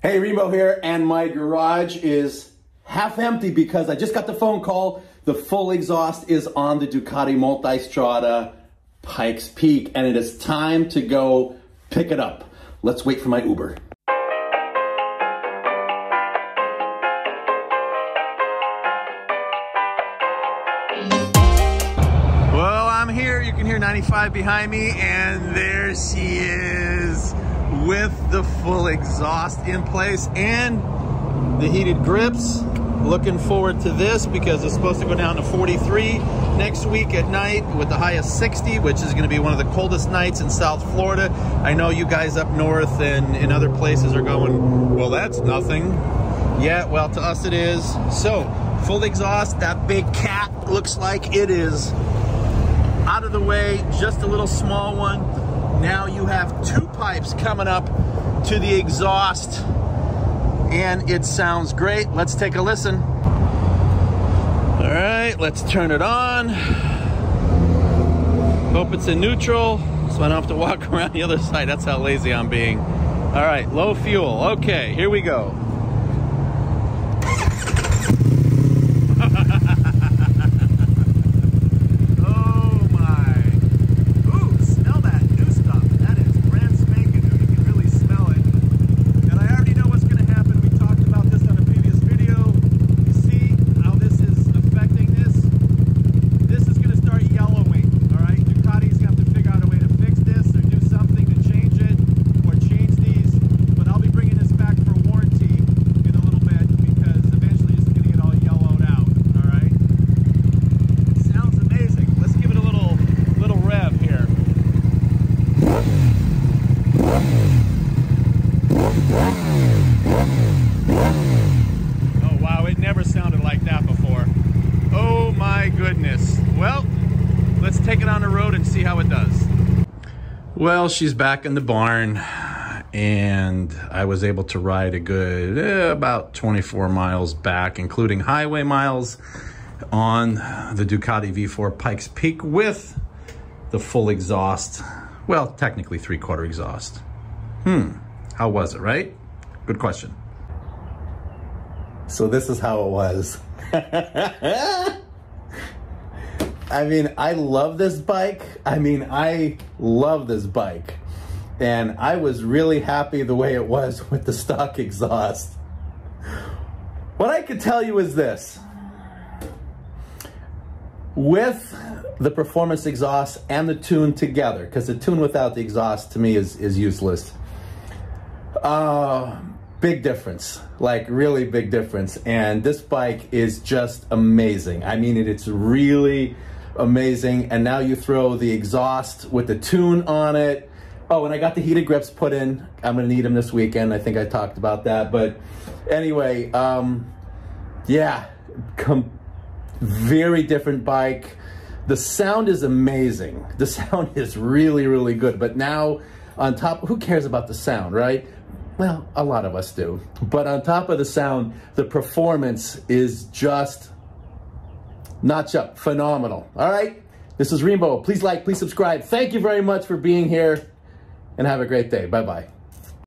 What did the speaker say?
Hey, Remo here, and my garage is half empty because I just got the phone call. The full exhaust is on the Ducati Multistrada Pikes Peak, and it is time to go pick it up. Let's wait for my Uber. Well, I'm here. You can hear 95 behind me, and there she is with the full exhaust in place and the heated grips. Looking forward to this because it's supposed to go down to 43 next week at night with the high of 60, which is going to be one of the coldest nights in South Florida. I know you guys up north and in other places are going, well, that's nothing. Yeah, well, to us it is. So, full exhaust, that big cat looks like it is out of the way, just a little small one. Now you have two pipes coming up to the exhaust, and it sounds great. Let's take a listen. All right, let's turn it on. Hope it's in neutral, so I don't have to walk around the other side. That's how lazy I'm being. All right, low fuel. Okay, here we go. Oh wow, it never sounded like that before. Oh my goodness. Well, let's take it on the road and see how it does. Well, she's back in the barn, and I was able to ride a good about 24 miles back, including highway miles, on the Ducati V4 Pikes Peak with the full exhaust. Well, technically 3/4 exhaust. How was it, right? Good question. So this is how it was. I mean, I love this bike. I love this bike. And I was really happy the way it was with the stock exhaust. What I could tell you is this. With the performance exhaust and the tune together, because the tune without the exhaust to me is useless. Big difference, like really big difference. And this bike is just amazing. I mean, it's really amazing. And now you throw the exhaust with the tune on it. Oh, and I got the heated grips put in. I'm gonna need them this weekend. I think I talked about that. But anyway, yeah, very different bike. The sound is amazing. The sound is really, really good. But now on top, who cares about the sound, right? Well, a lot of us do. But on top of the sound, the performance is just notch up, phenomenal. All right, this is Remo. Please like, please subscribe. Thank you very much for being here, and have a great day. Bye-bye.